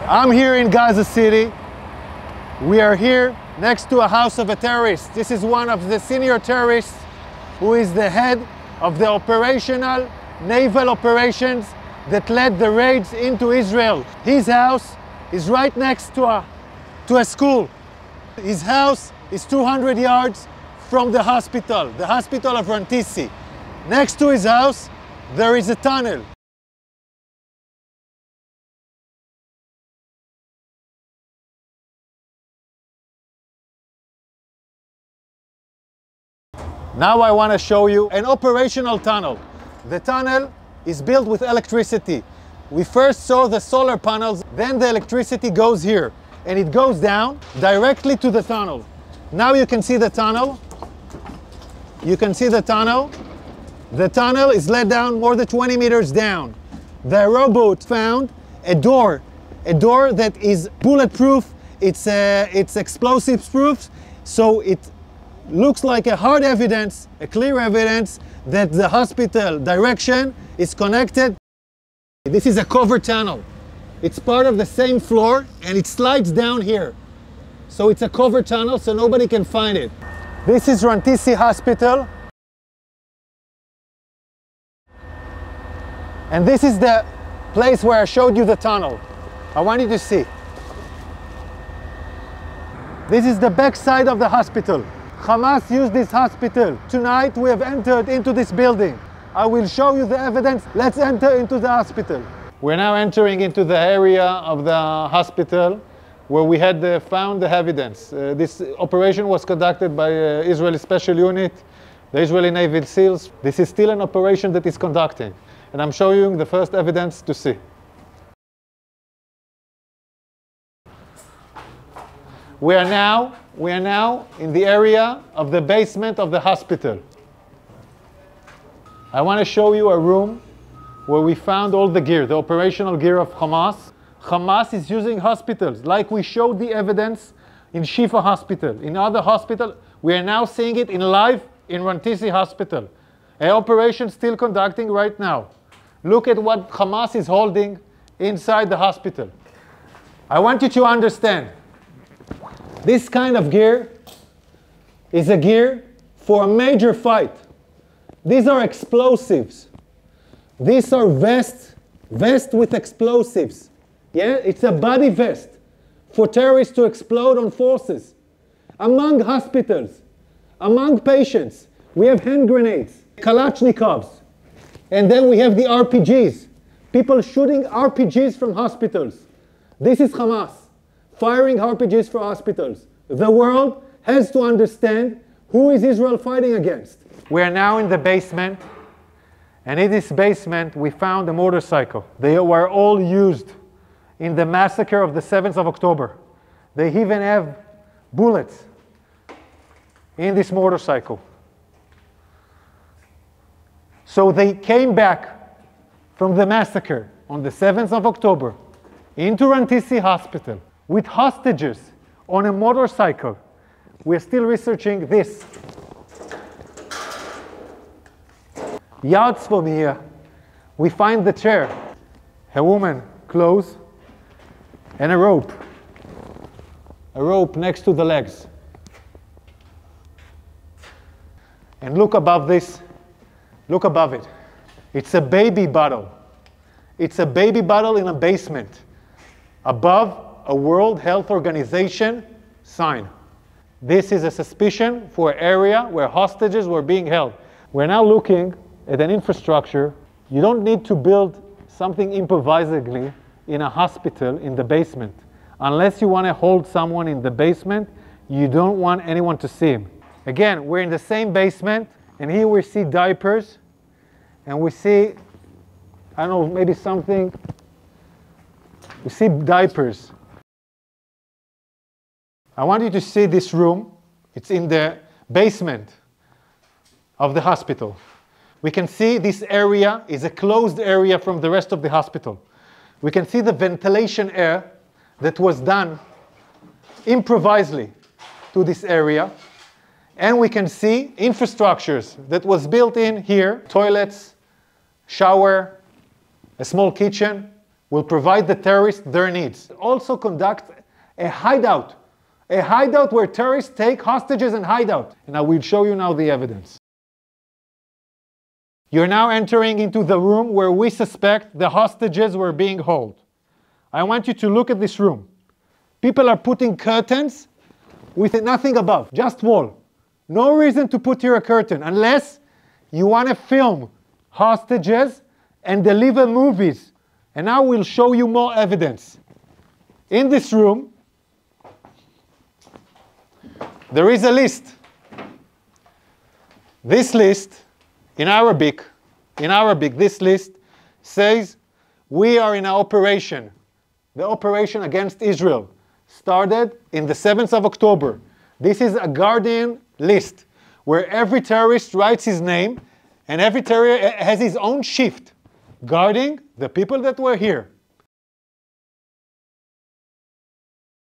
I'm here in Gaza City. We are here next to a house of a terrorist. This is one of the senior terrorists who is the head of the operational naval operations that led the raids into Israel. His house is right next to a school. His house is 200 yards from the hospital of Rantisi. Next to his house, there is a tunnel. Now I want to show you an operational tunnel. The tunnel is built with electricity. We first saw the solar panels, then the electricity goes here, and it goes down directly to the tunnel. Now you can see the tunnel. You can see the tunnel. The tunnel is let down more than 20 meters down. The robot found a door that is bulletproof. It's explosives proof, so it looks like a hard evidence, a clear evidence that the hospital direction is connected. This is a covered tunnel. It's part of the same floor and it slides down here. So it's a covered tunnel so nobody can find it. This is Rantisi Hospital. And this is the place where I showed you the tunnel. I want you to see. This is the back side of the hospital. Hamas used this hospital. Tonight we have entered into this building. I will show you the evidence. Let's enter into the hospital. We're now entering into the area of the hospital where we had found the evidence. This operation was conducted by Israeli Special Unit, the Israeli Navy SEALs. This is still an operation that is conducting. And I'm showing you the first evidence to see. We are now in the area of the basement of the hospital. I want to show you a room where we found all the gear, the operational gear of Hamas. Hamas is using hospitals, like we showed the evidence in Shifa Hospital. In other hospitals, we are now seeing it in live in Rantisi Hospital. An operation still conducting right now. Look at what Hamas is holding inside the hospital. I want you to understand, this kind of gear is a gear for a major fight. These are explosives. These are vests with explosives. Yeah, it's a body vest for terrorists to explode on forces. Among hospitals, among patients, we have hand grenades, Kalashnikovs, and then we have the RPGs. People shooting RPGs from hospitals. This is Hamas firing RPGs for hospitals. The world has to understand who is Israel fighting against. We are now in the basement, and in this basement we found a motorcycle. They were all used in the massacre of the 7th of October. They even have bullets in this motorcycle. So they came back from the massacre on the 7th of October into Rantisi Hospital with hostages on a motorcycle. We're still researching this. Yards from here, we find the chair, a woman, clothes, and a rope. A rope next to the legs. And look above this, look above it. It's a baby bottle. It's a baby bottle in a basement. Above a World Health Organization sign. This is a suspicion for an area where hostages were being held. We're now looking at an infrastructure. You don't need to build something improvisedly in a hospital in the basement. Unless you want to hold someone in the basement, you don't want anyone to see him. Again, we're in the same basement, and here we see diapers, and we see, I don't know, maybe something. We see diapers. I want you to see this room. It's in the basement of the hospital. We can see this area is a closed area from the rest of the hospital. We can see the ventilation air that was done improvisedly to this area. And we can see infrastructures that was built in here, toilets, shower, a small kitchen, will provide the terrorists their needs. Also conduct a hideout where terrorists take hostages and hide out. And I will show you now the evidence. You're now entering into the room where we suspect the hostages were being held. I want you to look at this room. People are putting curtains with nothing above, just wall. No reason to put here a curtain unless you want to film hostages and deliver movies. And now we'll show you more evidence. In this room, there is a list. This list, in Arabic, this list says, we are in an operation. The operation against Israel started in the 7th of October. This is a Guardian list where every terrorist writes his name and every terrorist has his own shift guarding the people that were here.